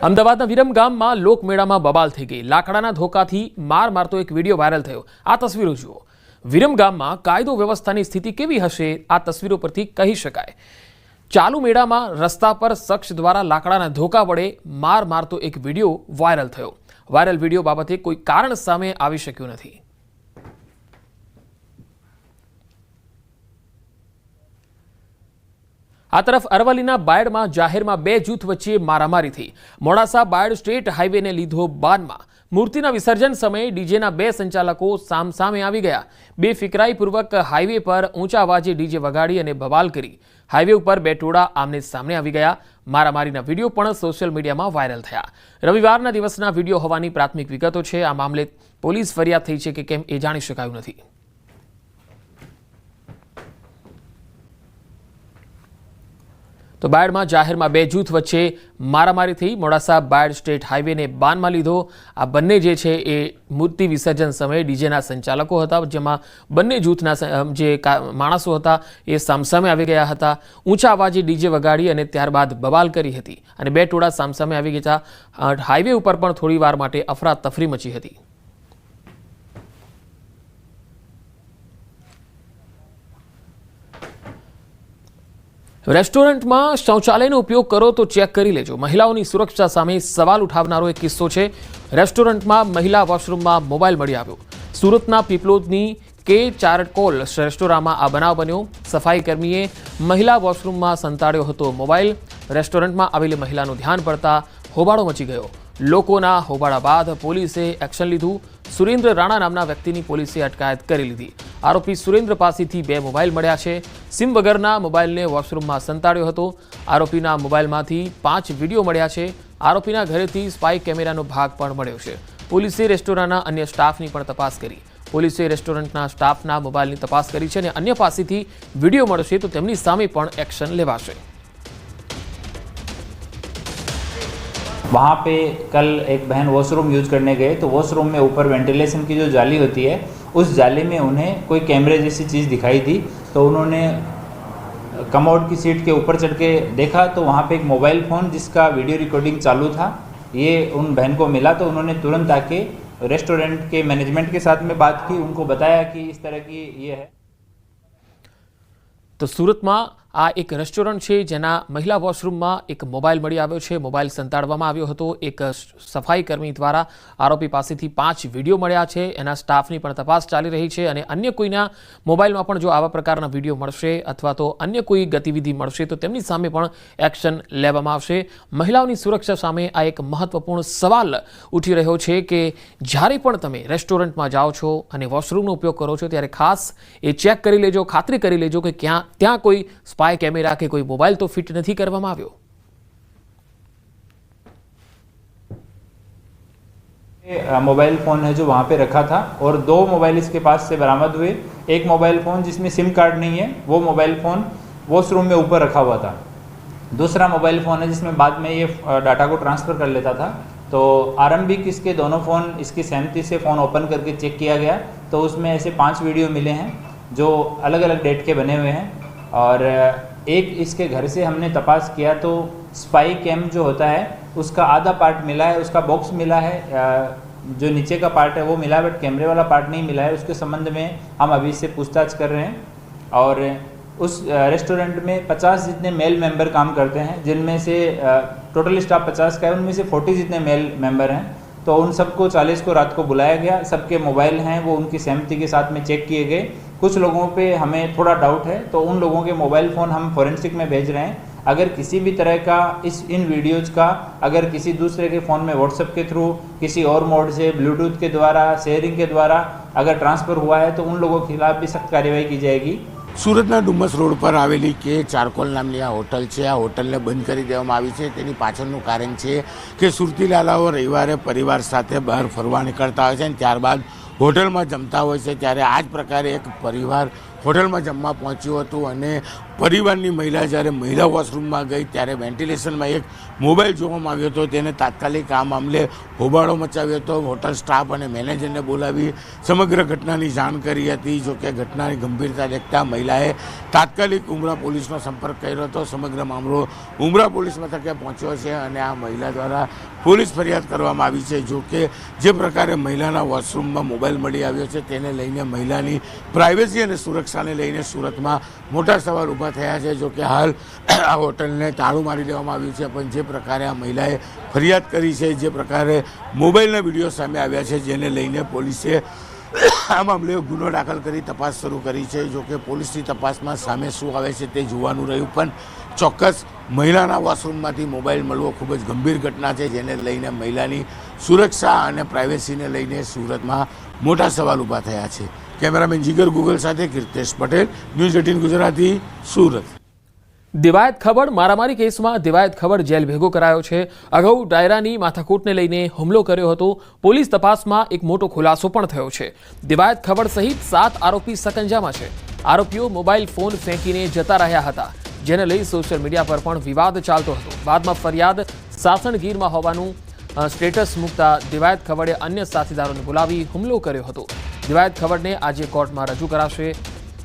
અમદાવાદના વિરમગામમાં લોકમેળામાં બબાલ થઈ ગઈ। લાકડાના ધોકાથી માર મારતો એક વિડીયો વાયરલ થયો। આ તસવીરો જુઓ। વિરમગામમાં કાયદો વ્યવસ્થાની સ્થિતિ કેવી હશે આ તસવીરો પરથી કહી શકાય। ચાલુ મેળામાં રસ્તા પર શખ્સ દ્વારા લાકડાના ધોકા વડે માર મારતો એક વિડીયો વાયરલ થયો। વાયરલ વિડીયો બાબતે કોઈ કારણ સામે આવી શક્યું નથી। આ તરફ અરવલ્લીના બાયડમાં જાહેરમાં બે જૂથ વચ્ચે મારામારી થઈ। મોડાસા બાયડ સ્ટેટ હાઈવેને લીધો બાનમાં। મૂર્તિના વિસર્જન સમયે ડીજેના બે સંચાલકો સામસામે આવી ગયા। બેફિકરાઈપૂર્વક હાઈવે પર ઊંચા અવાજે ડીજે વગાડી અને બવાલ કરી। હાઈવે ઉપર બે ટોળા આમને સામને આવી ગયા। મારામારીના વિડીયો પણ સોશિયલ મીડિયામાં વાયરલ થયા। રવિવારના દિવસના વિડીયો હોવાની પ્રાથમિક વિગતો છે। આ મામલે પોલીસ ફરિયાદ થઈ છે કે કેમ એ જાણી શકાયું નથી। તો બાયડમાં જાહેરમાં બે જૂથ વચ્ચે મારામારી થઈ। મોડાસા બાયડ સ્ટેટ હાઈવેને બાનમાં લીધો। આ બંને જે છે એ મૂર્તિ વિસર્જન સમયે ડીજેના સંચાલકો હતા, જેમાં બંને જૂથના જે માણસો હતા એ સામસામે આવી ગયા હતા। ઊંચા અવાજે ડીજે વગાડી અને ત્યારબાદ બવાલ કરી હતી અને બે ટોળા સામસામે આવી ગયા। હાઈવે ઉપર પણ થોડી વાર માટે અફરાતફરી મચી હતી। રેસ્ટોરન્ટમાં શૌચાલયનો ઉપયોગ કરો તો ચેક કરી લેજો। મહિલાઓની સુરક્ષા સામે સવાલ ઉઠાવનારો એક કિસ્સો છે। રેસ્ટોરન્ટમાં મહિલા વોશરૂમમાં મોબાઈલ મળી આવ્યો। સુરતના પીપલોદની કે ચારકોલ રેસ્ટોરાંમાં આ બનાવ બન્યો। સફાઈ કર્મીએ મહિલા વોશરૂમમાં સંતાડ્યો હતો મોબાઈલ। રેસ્ટોરન્ટમાં આવેલી મહિલાનું ધ્યાન પડતા હોબાળો મચી ગયો। લોકોના હોબાળા બાદ પોલીસે એક્શન લીધું। સુરેન્દ્ર રાણા નામના વ્યક્તિની પોલીસે અટકાયત કરી લીધી। આરોપી સુરેન્દ્ર પાસેથી બે મોબાઈલ મળ્યા છે। સિમ વગરના મોબાઈલને વોશરૂમમાં સંતાડ્યો હતો। આરોપીના મોબાઈલમાંથી 5 વિડીયો મળ્યા છે। આરોપીના ઘરેથી સ્પાય કેમેરાનો ભાગ પણ મળ્યો છે। પોલીસે રેસ્ટોરન્ટના અન્ય સ્ટાફની પણ તપાસ કરી। પોલીસે રેસ્ટોરન્ટના સ્ટાફના મોબાઈલની તપાસ કરી છે અને અન્ય પાસેથી વિડીયો મળશે તો તેમની સામે પણ એક્શન લેવાશે। वहाँ पे कल एक बहन वॉशरूम यूज़ करने गए तो वॉशरूम में ऊपर वेंटिलेशन की जो जाली होती है उस जाली में उन्हें कोई कैमरे जैसी चीज़ दिखाई दी। तो उन्होंने कमोड की सीट के ऊपर चढ़ के देखा तो वहाँ पे एक मोबाइल फ़ोन जिसका वीडियो रिकॉर्डिंग चालू था ये उन बहन को मिला। तो उन्होंने तुरंत आके रेस्टोरेंट के मैनेजमेंट के साथ में बात की, उनको बताया कि इस तरह की ये है। तो सूरत में आ एक रेस्टोरंट है जेना महिला वॉशरूम में एक मोबाइल मળી આવ્યો છે। મોબાઈલ સંતાડવામાં આવ્યો હતો। એક સફાઈ કર્મી દ્વારા આરોપી પાસેથી 5 વિડીયો મળ્યા છે। એના સ્ટાફની પણ તપાસ ચાલી રહી છે અને અન્ય કોઈના મોબાઈલમાં પણ જો આવા પ્રકારના વિડીયો મળશે અથવા તો અન્ય કોઈ ગતિવિધિ મળશે તો તેમની સામે પણ એક્શન લેવામાં આવશે। મહિલાઓની સુરક્ષા સામે આ એક મહત્વપૂર્ણ સવાલ ઉઠી રહ્યો છે કે જ્યારે પણ તમે રેસ્ટોરન્ટમાં જાઓ છો અને વોશરૂમનો ઉપયોગ કરો છો ત્યારે ખાસ એ ચેક કરી લેજો, ખાતરી કરી લેજો કે ત્યાં કોઈ स्पाई कैमरा के कोई मोबाइल तो फिट नहीं करवामां आव्यो। मोबाइल फ़ोन है जो वहाँ पे रखा था और 2 मोबाइल इसके पास से बरामद हुए। एक मोबाइल फ़ोन जिसमें सिम कार्ड नहीं है वो मोबाइल फ़ोन वॉशरूम में ऊपर रखा हुआ था। दूसरा मोबाइल फ़ोन है जिसमें बाद में ये डाटा को ट्रांसफ़र कर लेता था। तो आरंभिक इसके दोनों फ़ोन इसकी सहमति से फ़ोन ओपन करके चेक किया गया तो उसमें ऐसे 5 वीडियो मिले हैं जो अलग अलग डेट के बने हुए हैं। और एक इसके घर से हमने तपास किया तो स्पाई कैम जो होता है उसका आधा पार्ट मिला है, उसका बॉक्स मिला है, जो नीचे का पार्ट है वो मिला है बट कैमरे वाला पार्ट नहीं मिला है। उसके संबंध में हम अभी से पूछताछ कर रहे हैं। और उस रेस्टोरेंट में 50 जितने मेल मेंबर काम करते हैं, जिनमें से टोटल स्टाफ 50 का है, उनमें से 40 जितने मेल मेंबर हैं। तो उन सबको 40 को रात को बुलाया गया। सबके मोबाइल हैं वो उनकी सहमति के साथ में चेक किए गए। कुछ लोगों पे हमें थोड़ा डाउट है तो उन लोगों के मोबाइल फ़ोन हम फोरेंसिक में भेज रहे हैं। अगर किसी भी तरह का इन वीडियोज़ का अगर किसी दूसरे के फ़ोन में व्हाट्सएप के थ्रू किसी और मोड से ब्लूटूथ के द्वारा शेयरिंग के द्वारा अगर ट्रांसफ़र हुआ है तो उन लोगों के खिलाफ भी सख्त कार्यवाही की जाएगी। सूरतना डुमस रोड पर आवेली के चारकोल नामनी आ होटल है। आ होटल ने बंद कर देवामां आवी छे। तेनी पाछळनुं कारण छे कि सुरती लालाओ रविवारे परिवार साथे बहार फरवा निकळता होय छे अने त्यारबाद होटल में जमता होय छे। त्यारे आ ज प्रकारे एक परिवार होटल में जमवा पहोंच्युं हतुं अने परिवारनी महिला જ્યારે મહિલા વોશરૂમમાં ગઈ ત્યારે વેન્ટિલેશનમાં એક મોબાઈલ જોવામાં આવ્યો હતો। તેને તાત્કાલિક આ મામલે હોબાળો મચાવ્યો હતો। હોટલ સ્ટાફ અને મેનેજરને બોલાવી સમગ્ર ઘટનાની જાણ કરી હતી। જો કે ઘટનાની ગંભીરતા દેખતા મહિલાએ તાત્કાલિક ઉમરા પોલીસનો સંપર્ક કર્યો હતો। સમગ્ર મામલો ઉમરા પોલીસ મથકે પહોંચ્યો છે અને આ મહિલા દ્વારા પોલીસ ફરિયાદ કરવામાં આવી છે. જો કે જે પ્રકારે મહિલાના વોશરૂમમાં મોબાઈલ મળી આવ્યો છે તેને લઈને મહિલાની પ્રાઇવેસી અને સુરક્ષાને લઈને સુરતમાં મોટા સવાલ ઊભા થયા છે. જો કે હાલ આ હોટલને તાળું મારી દેવામાં આવ્યું છે, પણ જે પ્રકારે આ મહિલાએ ફરિયાદ કરી છે, જે પ્રકારે મોબાઈલના વિડીયો સામે આવ્યા છે, જેને લઈને પોલીસે આ મામલે ગુનો દાખલ કરી તપાસ શરૂ કરી છે. જો કે પોલીસની તપાસમાં સામે શું આવે છે તે જોવાનું રહ્યું, પણ ચોક્કસ મહિલાના વોશરૂમમાંથી મોબાઈલ મળવો ખૂબ જ ગંભીર ઘટના છે, જેને લઈને મહિલાની સુરક્ષા અને પ્રાઇવેસીને લઈને સુરતમાં મોટા સવાલ ઊભા થયા છે. કેમેરામેન જીગર ગુગલ સાથે કીર્તેશ પટેલ, ન્યૂઝ 18 ગુજરાતી, સુરત. દિવાયત ખબર મારામારી કેસમાં દિવાયત ખબર જેલ ભેગો કરાયો છે. અગાઉ ડાયરાની માથાકૂટને લઈને હુમલો કર્યો હતો. પોલીસ તપાસમાં એક મોટો ખુલાસો પણ થયો છે. દિવાયત ખબર સહિત 7 આરોપી સકંજામાં છે. આરોપીઓ મોબાઈલ ફોન ફેંકીને જતા રહ્યા હતા, જેને લઈ સોશિયલ મીડિયા પર પણ વિવાદ ચાલતો હતો. બાદમાં ફરિયાદ સાસણગીરમાં હોવાનું સ્ટેટસ મૂકતા દિવાયત ખબરે અન્ય સાથીદારોને બોલાવી હુમલો કર્યો હતો. દિવાયત ખબરને આજે કોર્ટમાં રજૂ કરાશે.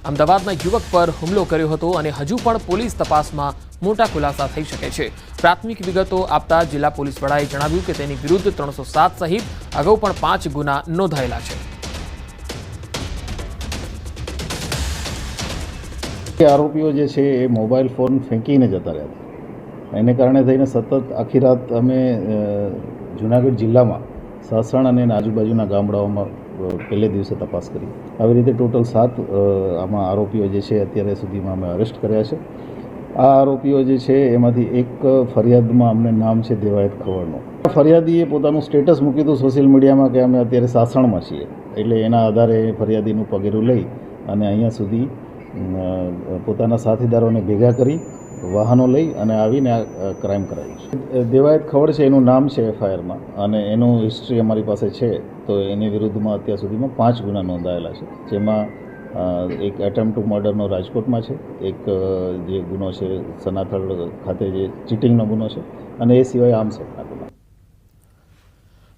અમદાવાદના યુવક પર હુમલો કર્યો હતો અને હજુ પણ પોલીસ તપાસમાં મોટા ખુલાસા થઈ શકે છે. પ્રાથમિક વિગતો આપતા જિલ્લા પોલીસ વડાએ જણાવ્યું કે તેની વિરુદ્ધ 307 સહિત અગાઉ પણ 5 ગુના નોંધાયેલા છે. આરોપીઓ જે છે એ મોબાઈલ ફોન ફેંકીને જતા રહ્યા હતા. એને કારણે થઈને સતત આખી રાત અમે જુનાગઢ જિલ્લામાં સાસણ અને આજુબાજુના ગામડાઓમાં પહેલે દિવસે તપાસ કરી. આવી રીતે ટોટલ 7 આમાં આરોપીઓ જે છે અત્યારે સુધીમાં અમે અરેસ્ટ કર્યા છે. આ આરોપીઓ જે છે એમાંથી એક ફરિયાદમાં અમને નામ છે દેવાયત ખવડનું. ફરિયાદીએ પોતાનું સ્ટેટસ મૂક્યું હતું સોશિયલ મીડિયામાં કે અમે અત્યારે સાસણમાં છીએ, એટલે એના આધારે ફરિયાદીનું પગેરું લઈ અને અહીંયા સુધી પોતાના સાથીદારોને ભેગા કરી વાહનો લઈ અને આવીને આ ક્રાઇમ કરાયું છે. દેવાયત ખવડ છે એનું નામ છે એફઆઈઆરમાં, અને એનું હિસ્ટ્રી અમારી પાસે છે. તો એની વિરુદ્ધમાં અત્યાર સુધીમાં 5 ગુના નોંધાયેલા છે, જેમાં એક એટેમ્પ ટુ મર્ડરનો રાજકોટમાં છે, એક જે ગુનો છે સનાથલ ખાતે જે ચીટિંગનો ગુનો છે, અને એ સિવાય આર્મ્સના ગુના.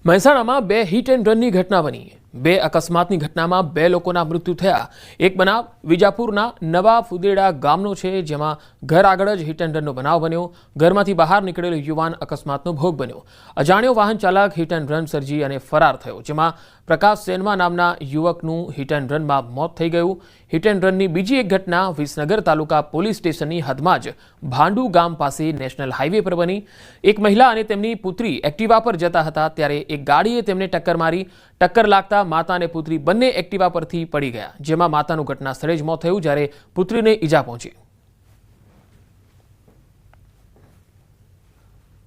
મહેસાણામાં 2 હિટ એન્ડ રનની ઘટના બની. 2 અકસ્માતની ઘટનામાં 2 લોકોના મૃત્યુ થયા. એક બનાવ વિજાપુરના નવા ફુદેડા ગામનો છે, જેમાં ઘર આગળ જ હિટ એન્ડ રનનો બનાવ બન્યો. ઘરમાંથી બહાર નીકળેલો યુવાન અકસ્માતનો ભોગ બન્યો. અજાણ્યો વાહન ચાલક હિટ એન્ડ રન સર્જી અને ફરાર થયો, જેમાં પ્રકાશ સેનવા નામના યુવકનું હિટ એન્ડ રનમાં મોત થઈ ગયું. હિટ એન્ડ રનની બીજી એક ઘટના વિસનગર તાલુકા પોલીસ સ્ટેશનની હદમાં જ ભાંડુ ગામ પાસે નેશનલ હાઈવે પર બની. એક મહિલા અને તેમની પુત્રી એક્ટિવા પર જતા હતા, ત્યારે એક ગાડીએ તેમને ટક્કર મારી. ટક્કર લાગતા માતા અને પુત્રી બંને એક્ટિવા પરથી પડી ગયા, જેમાં માતાનું ઘટના સ્થળે જ મોત થયું, જ્યારે પુત્રીને ઈજા પહોંચી.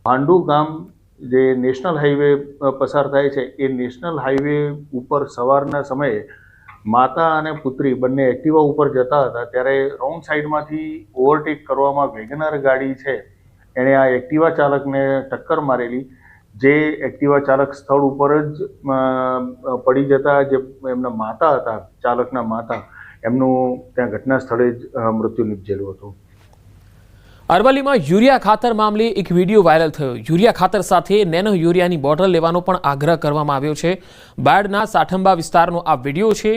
ભાંડુ ગામ જે નેશનલ હાઈવે પસાર થાય છે, એ નેશનલ હાઈવે ઉપર સવારના સમયે માતા અને પુત્રી બંને એક્ટિવા ઉપર જતા હતા, ત્યારે રોંગ સાઈડમાંથી ઓવરટેક કરવામાં વેગનર ગાડી છે એણે આ એક્ટિવા ચાલકને ટક્કર મારેલી, જે એક્ટિવા ચાલક સ્થળ ઉપર જ પડી જતા જે એમના માતા હતા, ચાલકના માતા, એમનું ત્યાં ઘટના સ્થળે જ મૃત્યુ નિપજેલું હતું. અરવલ્લીમાં યુરિયા ખાતર મામલે એક વિડીયો વાયરલ થયો. યુરિયા ખાતર સાથે નેનો યુરિયાની બોટલ લેવાનો પણ આગ્રહ કરવામાં આવ્યો છે. બાયડના સાઠંબા વિસ્તારનો આ વિડીયો છે.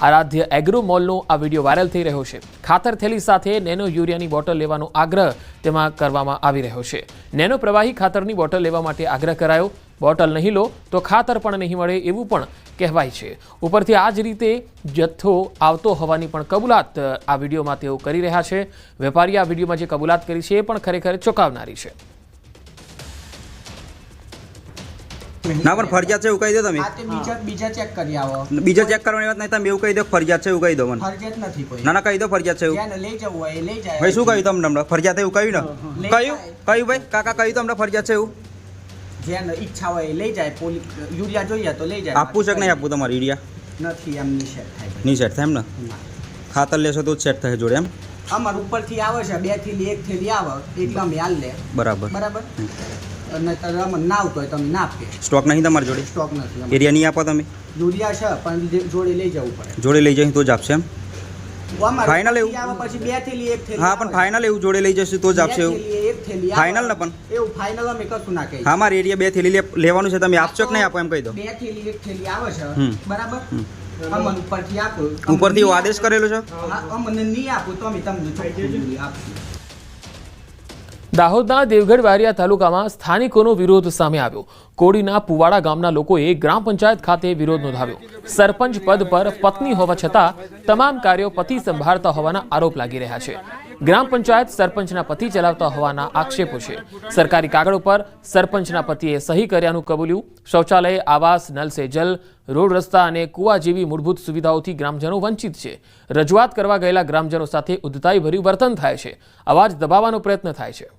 આરાધ્ય એગ્રો મોલનો આ વિડીયો વાયરલ થઈ રહ્યો છે. ખાતર થેલી સાથે નેનો યુરિયાની બોટલ લેવાનો આગ્રહ તેમાં કરવામાં આવી રહ્યો છે. નેનો પ્રવાહી ખાતરની બોટલ લેવા માટે આગ્રહ કરાયો. બોટલ નહીં લો તો ખાતર પણ નહીં મળે એવું પણ કહેવાય છે. ઉપરથી આ જ રીતે જથ્થો આવતો હોવાની પણ કબૂલાત આ વિડીયોમાં તેઓ કરી રહ્યા છે. વેપારીએ આ વિડીયોમાં જે કબૂલાત કરી છે એ પણ ખરેખર ચોંકાવનારી છે. ના પણ ફરજિયાત છે એવું કહી દો તમે. બીજા ચેક કરી આવો. બીજા ચેક કરવાની વાત નહીં, તમે એવું કહી દો ફરજિયાત છે એવું કહી દો મને. ફરજિયાત નથી કોઈ. ના કહી દો ફરજિયાત છે એવું. જ્યાં લઈ જવું હોય એ લઈ જાય. ભાઈ શું કહ્યું તમને ફરજિયાત એવું કહ્યું ને? કહ્યું ભાઈ કાકા કહ્યું તમને ફરજિયાત છે એવું? જ્યાં ઈચ્છા હોય એ લઈ જાય. યુરિયા જોઈએ તો લઈ જાય. આપવું છે કે નહીં આપવું તમારે યુરિયા? નથી, એમ નહીં સેટ થાય. નહીં સેટ થાય એમ ને? ખાતર લેશો તો જ સેટ થાય જોડે એમ? અમાર ઉપરથી આવે છે 2 થેલી 1 થેલી આવે એટલે અમે હાલ લે. બરાબર. અને તમે ના આવતો હોય તમે ના આપે. સ્ટોક નહીં તમારી જોડે? સ્ટોક નથી. એરિયા નહીં આપો તમે? યુરિયા છે પણ જોડે લઈ જવું પડે. જોડે લઈ જઈએ તો જ આપશે એમ? ફાઇનલ એવું? પછી 2 થેલી 1 થેલી. હા પણ ફાઇનલ એવું જોડે લઈ જશે તો જ આપશે એવું? ફાઇનલ ને પણ એવું ફાઇનલ અમે કશું ના કહીએ. હા મારે એરિયા 2 થેલી લેવાનું છે, તમે આપશો કે નહીં આપો એમ કહી દો. 2 થેલી 1 થેલી આવે છે બરાબર. અમને ઉપરથી આપો. ઉપરથી એવો આદેશ કરેલો છે? અમને નહીં આપો તો અમે તમને આપીશું. દાહોદના દેવગઢ બારિયા તાલુકામાં સ્થાનિકોનો વિરોધ સામે આવ્યો. કોડીના પુવાડા ગામના લોકોએ ગ્રામ પંચાયત ખાતે વિરોધ નોંધાવ્યો. સરપંચ પદ પર પત્ની હોવા છતાં તમામ કાર્યો પતિ સંભાળતા હોવાના આરોપ લાગી રહ્યા છે. ગ્રામ પંચાયત સરપંચના પતિ ચલાવતા હોવાના આક્ષેપો છે. સરકારી કાગળો પર સરપંચના પતિએ સહી કર્યાનું કબૂલ્યું. શૌચાલય, આવાસ, નલ સે જલ, રોડ રસ્તા અને કુવા જેવી મૂળભૂત સુવિધાઓથી ગ્રામજનો વંચિત છે. રજૂઆત કરવા ગયેલા ગ્રામજનો સાથે ઉદ્ધતાઈભર્યું વર્તન થાય છે. અવાજ દબાવવાનો પ્રયત્ન થાય છે.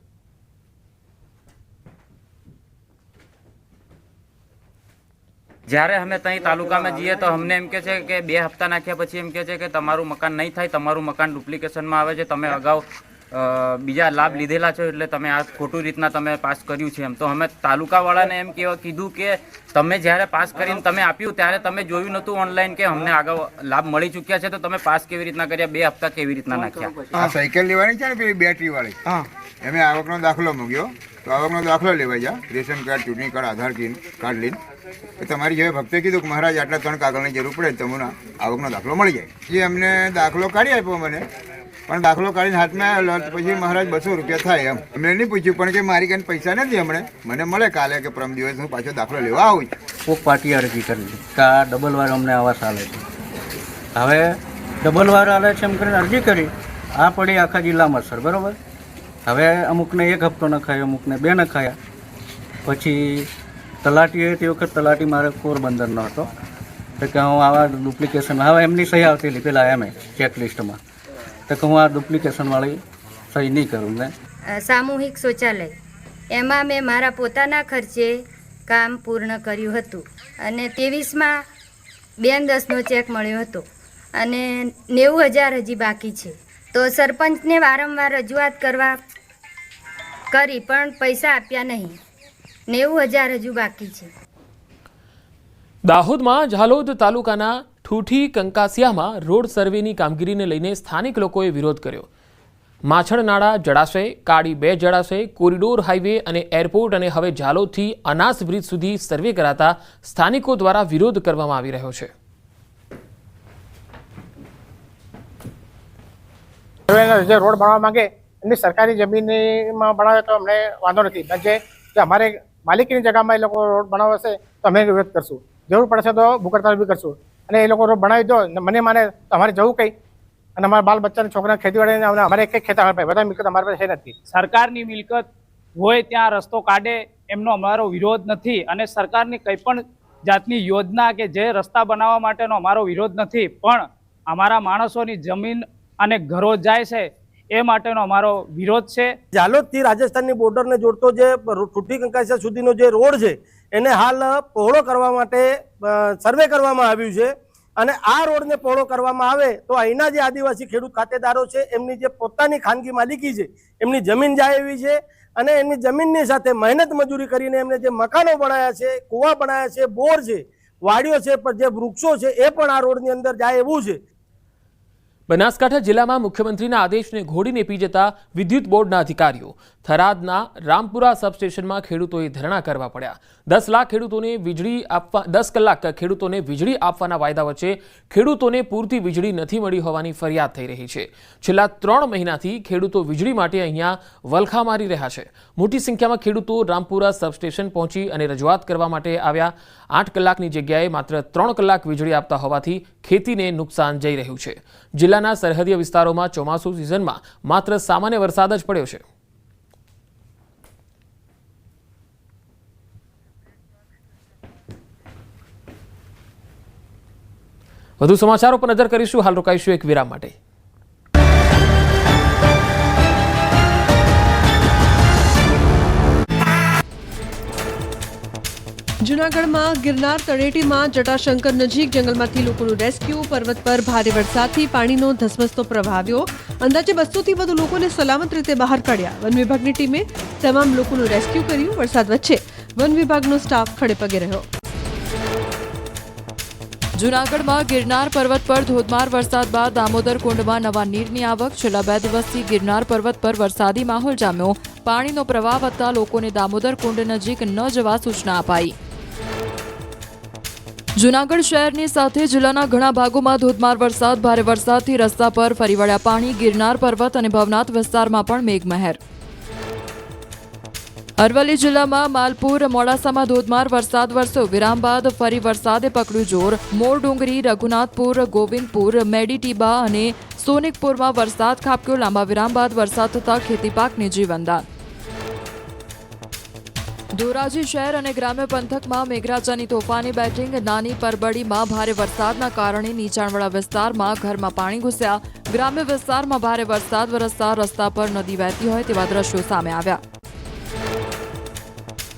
જ્યારે અમે ત્યાં તાલુકામાં જઈએ તો અમને એમ કહે છે કે 2 હપ્તા નાખ્યા પછી એમ કહે છે કે તમારું મકાન નહીં થાય, તમારું મકાન ડુપ્લિકેશનમાં આવે છે, તમે અગાઉ બીજા લાભ લીધેલા છો એટલે તમે આ ખોટું રીતના તમે પાસ કર્યું છે. એમ તો અમે તાલુકાવાળાને એમ કીધું કે તમે જ્યારે પાસ કરીને તમે આપ્યું ત્યારે તમે જોયું નહોતું ઓનલાઈન કે અમને આગળ લાભ મળી ચૂક્યા છે, તો તમે પાસ કેવી રીતના કર્યા, 2 હપ્તા કેવી રીતના નાખ્યા? આ સાયકલ લેવાની છે ને પેલી બેટરી વાળી, એમે આવકનો દાખલો મૂક્યો તો આવકનો દાખલો લેવા જા, રેશન કાર્ડ, ચૂંટણી કાર્ડ, આધાર કાર્ડ લઈને તમારી જેવા ભક્તે કીધું કે મહારાજ આટલા 3 કાગળની જરૂર પડે તમને આવકનો દાખલો મળી જાય. એ અમને દાખલો કાઢી આપ્યો મને, પણ દાખલો કાઢીને હાથમાં આવેલો પછી મહારાજ 200 રૂપિયા થાય એમ. એમને નહીં પૂછ્યું પણ કે મારી કાંઈ પૈસા નથી, હમણાં મને મળે કાલે કે પરમ દિવસ હું પાછો દાખલો લેવા આવું. કોક પાર્ટી અરજી કરી કે આ ડબલ વાર અમને આવાસ આલે છે. હવે ડબલ વાર આલે છે એમ કરીને અરજી કરી, આ પડી આખા જિલ્લામાં સર, બરાબર. હવે અમુકને 1 હપ્તો નખાયો, અમુકને 2 નખાયા. પછી તલાટીએ તે વખત તલાટી મારે પોરબંદરનો હતો, તો કે હું આવા ડુપ્લિકેશન, હવે એમની સહી આવતી પેલા એમ ચેકલિસ્ટમાં, તો કે હું આ ડુપ્લિકેશનવાળી સહી નહીં કરું. મેં સામૂહિક શૌચાલય એમાં મેં મારા પોતાના ખર્ચે કામ પૂર્ણ કર્યું હતું અને 23માં 2/10નો ચેક મળ્યો હતો અને 90,000 હજી બાકી છે. તો સરપંચને વારંવાર રજૂઆત કરી પણ પૈસા આપ્યા નહીં. 90,000 હજુ બાકી છે. દાહોદમાં ઝાલોદ તાલુકાના ઠૂઠી કંકાસિયામાં રોડ સર્વેની કામગીરીને લઈને સ્થાનિક લોકોએ વિરોધ કર્યો. માછણનાળા જળાશય, કાળી 2 જળાશય, કોરિડોર હાઈવે અને એરપોર્ટ અને હવે ઝાલોદથી અનાસ બ્રિજ સુધી સર્વે કરાતા સ્થાનિકો દ્વારા વિરોધ કરવામાં આવી રહ્યો છે. જે રોડ બનાવવા માંગે એમની સરકારી જમીનમાં બનાવે તો અમને વાંધો નથી, પણ જે અમારે માલિકીની જગ્યામાં એ લોકો રોડ બનાવશે તો અમે વિરોધ કરશું. જરૂર પડશે તો ભૂકડતાલ બી કરશું. અને એ લોકો રોડ બનાવી દો, મને માને તમારે જવું કંઈ, અને અમારા બાલ બચ્ચાને છોકરા ખેતીવાડી અમારે એક ખેત બધા મિલકત અમારી પાસે છે નથી. સરકારની મિલકત હોય ત્યાં રસ્તો કાઢે એમનો અમારો વિરોધ નથી, અને સરકારની કંઈ પણ જાતની યોજના કે જે રસ્તા બનાવવા માટેનો અમારો વિરોધ નથી, પણ અમારા માણસોની જમીન અને ઘરો જાય છે એ માટેનો અમારો વિરોધ છે. ઝાલોદથી રાજસ્થાનની બોર્ડરને જોડતો જે ઠૂઠી કંકાસિયા સુધીનો જે રોડ છે એને હાલ પહોળો કરવા માટે સર્વે કરવામાં આવ્યું છે. અને આ રોડને પહોળો કરવામાં આવે તો અહીંના જે આદિવાસી ખેડૂત ખાતેદારો છે એમની જે પોતાની ખાનગી માલિકી છે એમની જમીન જાય એવી છે, અને એમની જમીનની સાથે મહેનત મજૂરી કરીને એમને જે મકાનો બનાવ્યા છે, કૂવા બનાવ્યા છે, બોર છે, વાડીઓ છે, પણ જે વૃક્ષો છે એ પણ આ રોડની અંદર જાય એવું છે. બનાસકાંઠા જિલ્લામાં મુખ્યમંત્રીના આદેશને ઘોડીને પી જતા વિદ્યુત બોર્ડના અધિકારીઓ. થરાદના રામપુરા સબસ્ટેશનમાં ખેડૂતોએ ધરણા કરવા પડ્યા. 10 લાખ ખેડૂતોને વીજળી આપવા 10 કલાક ખેડૂતોને વીજળી આપવાના વાયદા વચ્ચે ખેડૂતોને પૂરતી વીજળી નથી મળી હોવાની ફરિયાદ થઈ રહી છે. છેલ્લા 3 મહિનાથી ખેડૂતો વીજળી માટે અહીંયા વલખા મારી રહ્યા છે. મોટી સંખ્યામાં ખેડૂતો રામપુરા સબસ્ટેશન પહોંચી અને રજૂઆત કરવા માટે આવ્યા. 8 કલાકની જગ્યાએ માત્ર 3 કલાક વીજળી આપતા હોવાથી ખેતીને નુકસાન જઈ રહ્યું છે. જિલ્લાના સરહદીય વિસ્તારોમાં ચોમાસુ સિઝનમાં માત્ર સામાન્ય વરસાદ જ પડ્યો છે. વધુ સમાચારો પર નજર કરીશું. હાલ રોકાઈશું એક વિરામ માટે. જૂનાગઢમાં ગિરનાર તળેટીમાં જટાશંકર નજીક જંગલમાંથી લોકોનું રેસ્ક્યુ. પર્વત પર ભારે વરસાદથી પાણીનો ધસમસતો પ્રવાહ આવ્યો. અંદાજે 200થી વધુ લોકોને સલામત રીતે બહાર કાઢ્યા. વન વિભાગની ટીમે તમામ લોકોનું રેસ્ક્યુ કર્યું. વરસાદ વચ્ચે વન વિભાગનો સ્ટાફ ખડે પગે રહ્યો. જૂનાગઢમાં ગિરનાર પર્વત પર ધોધમાર વરસાદ બાદ દામોદર કુંડમાં નવા નીરની આવક. છેલ્લા 2 દિવસથી ગિરનાર પર્વત પર વરસાદી માહોલ જામ્યો. પાણીનો પ્રવાહ વધતા લોકોને દામોદર કુંડ નજીક ન જવા સૂચના અપાઈ. જૂનાગઢ શહેરની સાથે જિલ્લાના ઘણા ભાગોમાં ધોધમાર વરસાદ. ભારે વરસાદથી રસ્તા પર ફરી વળ્યા પાણી. ગિરનાર પર્વત અને ભવનાથ વિસ્તારમાં પણ મેઘમહેર. અરવલ્લી જિલ્લામાં માલપુર મોડાસામાં ધોધમાર વરસાદ વરસ્યો. વિરામ બાદ ફરી વરસાદે પકડ્યું જોર. મોર ડુંગરી, રઘુનાથપુર, ગોવિંદપુર, મેડીટીબા અને સોનિકપુરમાં વરસાદ ખાબક્યો. લાંબા વિરામ બાદ વરસાદ થતાં ખેતી પાકને જીવનદાન. ધોરાજી શહેર અને ગ્રામ્ય પંથકમાં મેઘરાજાની તોફાની બેટિંગ. નાની પરબડીમાં ભારે વરસાદના કારણે નીચાણવાળા વિસ્તારમાં ઘરમાં પાણી ઘૂસ્યા. ગ્રામ્ય વિસ્તારમાં ભારે વરસાદ વરસતા રસ્તા પર નદી વહેતી હોય તેવા દ્રશ્યો સામે આવ્યા.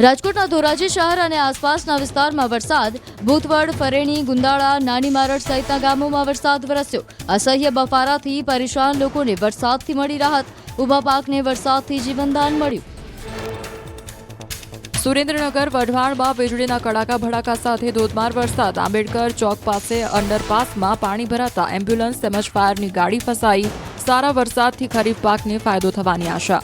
રાજકોટના ધોરાજી શહેર અને આસપાસના વિસ્તારમાં વરસાદ. ભૂતવડ, ફરેણી, ગુંદાળા, નાની મારડ સહિતના ગામોમાં વરસાદ વરસ્યો. અસહ્ય બફારાથી પરેશાન લોકોને વરસાદથી મળી રાહત. ઊભા પાકને વરસાદથી જીવનદાન મળ્યું. સુરેન્દ્રનગર વઢવાણમાં વીજળીના કડાકા ભડાકા સાથે ધોધમાર વરસાદ. આંબેડકર ચોક પાસે અંડરપાસમાં પાણી ભરાતા એમ્બ્યુલન્સ તેમજ ફાયરની ગાડી ફસાઈ. સારા વરસાદથી ખરીફ પાકને ફાયદો થવાની આશા.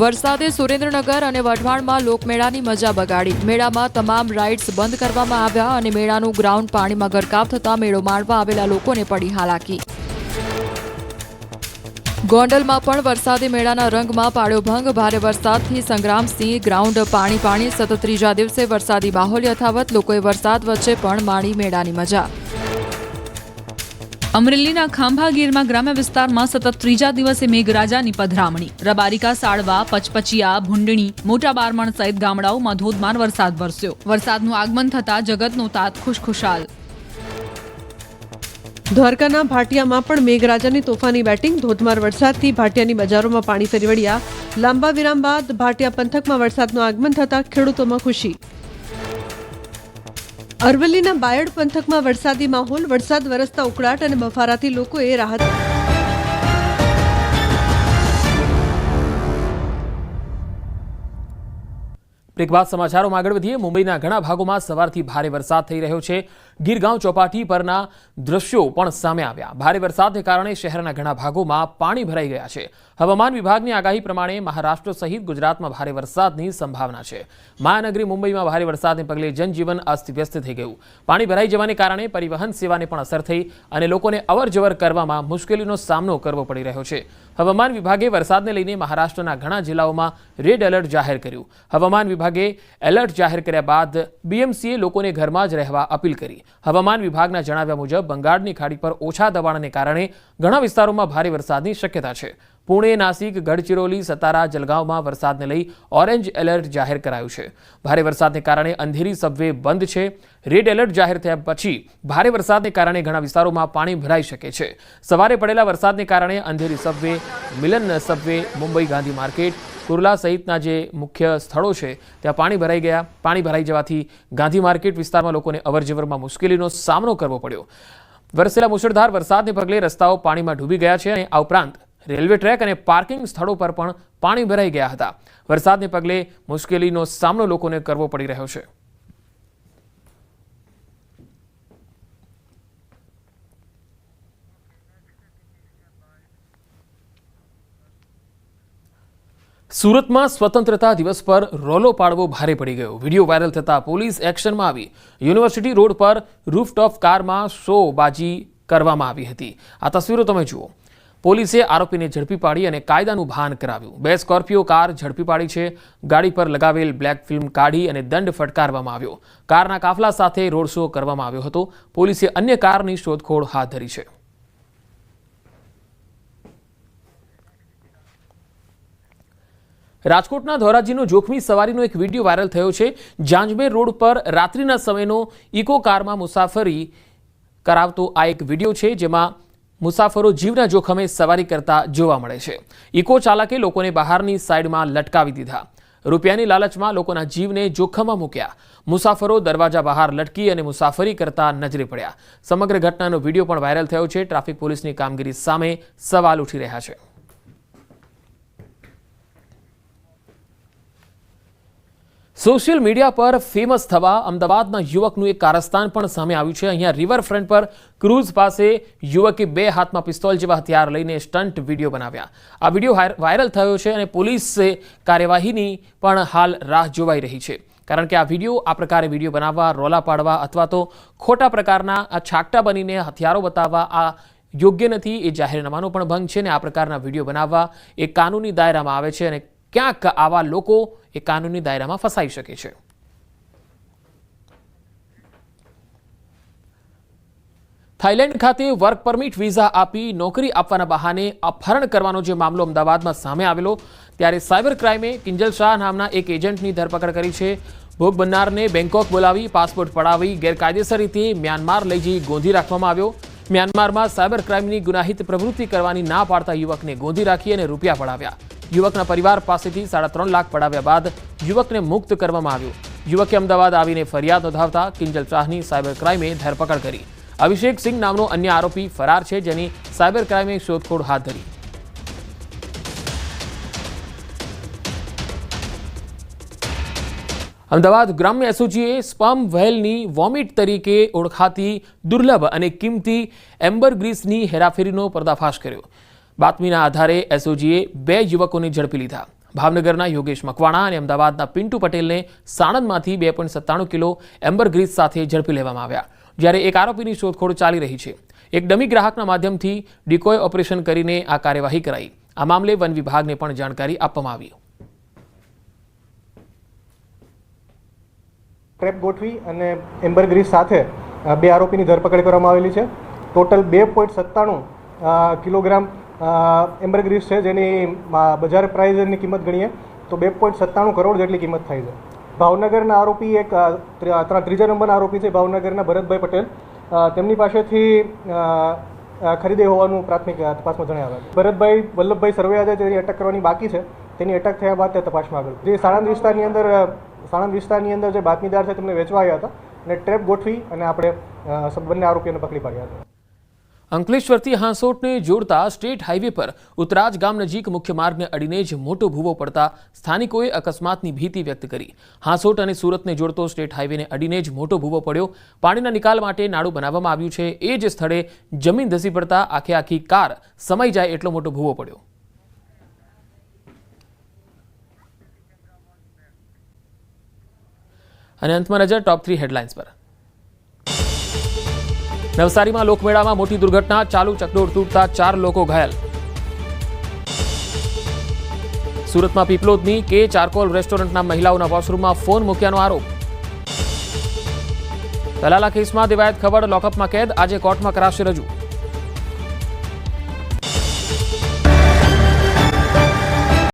વરસાદે સુરેન્દ્રનગર અને વઢવાણમાં લોકમેળાની મજા બગાડી. મેળામાં તમામ રાઇડ્સ બંધ કરવામાં આવ્યા અને મેળાનું ગ્રાઉન્ડ પાણીમાં ગરકાવ થતાં મેળો માણવા આવેલા લોકોને પડી હાલાકી. ગોંડલમાં પણ વરસાદે મેળાના રંગમાં પાડ્યો ભંગ. ભારે વરસાદથી સંગ્રામસિંહ ગ્રાઉન્ડ પાણી. સતત ત્રીજા દિવસે વરસાદી માહોલ યથાવત. લોકોએ વરસાદ વચ્ચે પણ માણી મેળાની મજા. અમરેલીના ખાંભા ગીરમાં ગ્રામ્ય વિસ્તારમાં સતત ત્રીજા દિવસે મેઘરાજાની પધરામણી. રબારિકા, સાળવા, પચપચિયા, ભૂંડણી, મોટા બારમણ સહિત ગામડાઓમાં ધોધમાર વરસાદ વરસ્યો. વરસાદનું આગમન થતાં જગતનો તાત ખુશખુશાલ. દ્વારકાના ભાટિયામાં પણ મેઘરાજાની તોફાની બેટિંગ. ધોધમાર વરસાદથી ભાટિયાની બજારોમાં પાણી ફરી વળ્યા. લાંબા વિરામ બાદ ભાટિયા પંથકમાં વરસાદનું આગમન થતાં ખેડૂતોમાં ખુશી. અરવલ્લીના બાયડ પંથકમાં વરસાદી માહોલ. વરસાદ વરસતા ઉકળાટ અને બફારાથી લોકોએ રાહત. બ્રેક બાદ સમાચારોમાં આગળ વધીએ. મુંબઈના ઘણા ભાગોમાં સવારથી ભારે વરસાદ થઈ રહ્યો છે. ગીરગાંવ ચોપાટી પરના દ્રશ્યો પણ સામે આવ્યા. ભારે વરસાદને કારણે શહેરના ઘણા ભાગોમાં પાણી ભરાઈ ગયા છે. હવામાન વિભાગની આગાહી પ્રમાણે મહારાષ્ટ્ર સહિત ગુજરાતમાં ભારે વરસાદની સંભાવના છે. મહાનગરી મુંબઈમાં ભારે વરસાદને પગલે જનજીવન અસ્તવ્યસ્ત થઈ ગયું. પાણી ભરાઈ જવાને કારણે પરિવહન સેવાને પણ અસર થઈ અને લોકોને અવરજવર કરવામાં મુશ્કેલીનો સામનો કરવો પડી રહ્યો છે. હવામાન વિભાગે વરસાદને લઈને મહારાષ્ટ્રના ઘણા જિલ્લાઓમાં રેડ એલર્ટ જાહેર કર્યું. હવામાન વિભાગે એલર્ટ જાહેર કર્યા બાદ બીએમસીએ લોકોને ઘરમાં જ રહેવા અપીલ કરી. હવામાન વિભાગના જણાવ્યા મુજબ બંગાળની ખાડી પર ઓછા દબાણને કારણે ઘણા વિસ્તારોમાં ભારે વરસાદની શક્યતા છે. પુણે, નાસિક, ગઢચિરોલી, સતારા, જલગાંવમાં વરસાદને લઈ ઓરેન્જ એલર્ટ જાહેર કરાયું છે. ભારે વરસાદને કારણે અંધેરી સબવે બંધ છે. રેડ એલર્ટ જાહેર થયા પછી ભારે વરસાદને કારણે ઘણા વિસ્તારોમાં પાણી ભરાઈ શકે છે. સવારે પડેલા વરસાદને કારણે અંધેરી સબવે, મિલન સબવે, મુંબઈ ગાંધી માર્કેટ, કુર્લા સહિતના જે મુખ્ય સ્થળો છે ત્યાં પાણી ભરાઈ ગયા. પાણી ભરાઈ જવાથી ગાંધી માર્કેટ વિસ્તારમાં લોકોને અવરજવરમાં મુશ્કેલીનો સામનો કરવો પડ્યો. વરસેલા મુશળધાર વરસાદને પગલે રસ્તાઓ પાણીમાં ડૂબી ગયા છે અને આ ઉપરાંત રેલવે ટ્રેક અને પાર્કિંગ સ્થળો પર પણ પાણી ભરાઈ ગયા હતા. વરસાદને પગલે મુશ્કેલીનો સામનો લોકોને કરવો પડી રહ્યો છે. સુરતમાં સ્વતંત્રતા દિવસ પર રોલો પાડવો ભારે પડી ગયો. વિડીયો વાયરલ થતા પોલીસ એક્શનમાં આવી. યુનિવર્સિટી રોડ પર રૂફટોપ કારમાં શોબાજી કરવામાં આવી હતી. આ તસવીરો તમે જુઓ. પોલીસે આરોપીને ઝડપી પાડી અને કાયદાનું ભાન કરાવ્યું. 2 સ્કોર્પિયો કાર ઝડપી પાડી છે. ગાડી પર લગાવેલ બ્લેક ફિલ્મ કાઢી અને દંડ ફટકારવામાં આવ્યો. કારના કાફલા સાથે રોડ શો કરવામાં આવ્યો હતો. પોલીસે અન્ય કારની શોધખોળ હાથ ધરી છે. રાજકોટના ધોરાજીનો જોખમી સવારીનો એક વિડીયો વાયરલ થયો છે. જાંજમેર રોડ પર રાત્રિના સમયનો ઇકો કારમાં મુસાફરી કરાવતો આ એક વિડીયો છે, જેમાં મુસાફરો જીવના જોખમે સવારી કરતા જોવા મળે છે. ઇકો ચાલકે લોકોને બહારની સાઈડમાં લટકાવી દીધા. રૂપિયાની લાલચમાં લોકોના જીવને જોખમમાં મૂક્યા. મુસાફરો દરવાજા બહાર લટકી અને મુસાફરી કરતા નજરે પડ્યા. સમગ્ર ઘટનાનો વિડીયો પણ વાયરલ થયો છે. ટ્રાફિક પોલીસની કામગીરી સામે સવાલ ઉઠી રહ્યા છે. સોશિયલ મીડિયા પર ફેમસ થવા અમદાવાદના યુવકનું એક કારસ્તાન પણ સામે આવ્યું છે. અહીંયા રિવરફ્રન્ટ પર ક્રૂઝ પાસે યુવકે 2 હાથમાં પિસ્તોલ જેવા હથિયાર લઈને સ્ટન્ટ વિડીયો બનાવ્યા. આ વિડીયો વાયરલ થયો છે અને પોલીસે કાર્યવાહીની પણ હાલ રાહ જોવાઈ રહી છે. કારણ કે આ વિડીયો આ પ્રકારે વિડીયો બનાવવા, રોલા પાડવા અથવા તો ખોટા પ્રકારના આ છાકટા બનીને હથિયારો બતાવવા આ યોગ્ય નથી. એ જાહેરનામાનો પણ ભંગ છે અને આ પ્રકારના વિડીયો બનાવવા એ કાનૂની દાયરામાં આવે છે અને ક્યાંક આવા લોકો એ કાનૂની દાયરામાં ફસાઈ શકે છે. થાઈલેન્ડ ખાતે વર્ક પરમિટ વિઝા આપી નોકરી આપવાના બહાને અપહરણ કરવાનો જે મામલો અમદાવાદમાં સામે આવેલો, ત્યારે સાયબર ક્રાઇમે કિંજલ શાહ નામના એક એજન્ટની ધરપકડ કરી છે. ભોગ બનનારને બેંકોક બોલાવી પાસપોર્ટ પડાવી ગેરકાયદેસર રીતે મ્યાનમાર લઈ જઈ ગોંધી રાખવામાં આવ્યો. મ્યાનમારમાં સાયબર ક્રાઇમની ગુનાહિત પ્રવૃત્તિ કરવાની ના પાડતા યુવકને ગોંધી રાખી અને રૂપિયા પડાવ્યા. યુવકના પરિવાર પાસેથી 3.5 લાખ પડાવ્યા બાદ યુવકને મુક્ત કરવામાં આવ્યો. યુવકે અમદાવાદ આવીને ફરિયાદ નોંધાવતા કિંજલ શાહની સાયબર ક્રાઇમે ધરપકડ કરી. અભિષેક સિંહ નામનો અન્ય આરોપી ફરાર છે, જેની સાયબર ક્રાઇમે શોધખોળ હાથ ધરી. અમદાવાદ ગ્રામ્ય એસઓજીએ સ્પર્મ વ્હેલની વોમિટ તરીકે ઓળખાતી દુર્લભ અને કિંમતી એમ્બરગ્રીસની હેરાફેરીનો પર્દાફાશ કર્યો. બાતમીના આધારે એસઓજીએ 2 યુવકોને ઝડપી લીધા. ભાવનગરના યોગેશ મકવાણા અને અમદાવાદના પિન્ટુ પટેલને સાણંદમાંથી 2.97 કિલો એમ્બરગ્રીસ સાથે ઝડપી લેવામાં આવ્યા, જ્યારે એક આરોપીની શોધખોળ ચાલી રહી છે. એક ડમી ગ્રાહકના માધ્યમથી ડિકોય ઓપરેશન કરીને આ કાર્યવાહી કરાઈ. આ મામલે વન વિભાગને પણ જાણકારી આપવામાં આવી. ટ્રેપ ગોઠવી અને એમ્બરગ્રીસ સાથે 2 આરોપીની ધરપકડ કરવામાં આવેલી છે. ટોટલ 2.97 કિલોગ્રામ એમ્બરગ્રીસ છે, જેની બજાર પ્રાઇઝની કિંમત ગણીએ તો 2.97 કરોડ જેટલી કિંમત થાય છે. ભાવનગરના આરોપી એક 3જા નંબરના આરોપી છે ભાવનગરના ભરતભાઈ પટેલ, તેમની પાસેથી ખરીદે હોવાનું પ્રાથમિક તપાસમાં જણાવ્યું. ભરતભાઈ વલ્લભભાઈ સરવૈયા છે, જેની અટક કરવાની બાકી છે. તેની અટક થયા બાદ તે તપાસમાં આગળ જે સાણંદ વિસ્તારની અંદર જે બાતમીદાર છે તેમને વેચવા આવ્યા હતા અને ટ્રેપ ગોઠવી અને આપણે બંને આરોપીઓને પકડી પાડ્યા હતા. અંકલેશ્વરથી હાંસોટને જોડતા સ્ટેટ હાઈવે પર ઉતરાજ ગામ નજીક મુખ્ય માર્ગને અડીને જ મોટો ભૂવો પડતા સ્થાનિકોએ અકસ્માતની ભીતિ વ્યક્ત કરી. હાંસોટ અને સુરતને જોડતો સ્ટેટ હાઈવેને અડીને જ મોટો ભૂવો પડ્યો. પાણીના નિકાલ માટે નાળું બનાવવામાં આવ્યું છે, એ જ સ્થળે જમીન ધસી પડતા આખી કાર સમાઈ જાય એટલો મોટો ભૂવો પડ્યો. અને અંતમાં નજર ટોપ 3 હેડલાઇન્સ પર. નવસારીમાં લોકમેળામાં મોટી દુર્ઘટના, ચાલુ ચકડોળ તૂટતા 4 લોકો ઘાયલ. સુરતમાં પીપલોદની કે ચારકોલ રેસ્ટોરન્ટના મહિલાઓના વોશરૂમમાં ફોન મૂક્યાનો આરોપ. તલાલા કેસમાં દેવાયત ખવડ લોકઅપમાં કેદ, આજે કોર્ટમાં કરાશે રજૂ.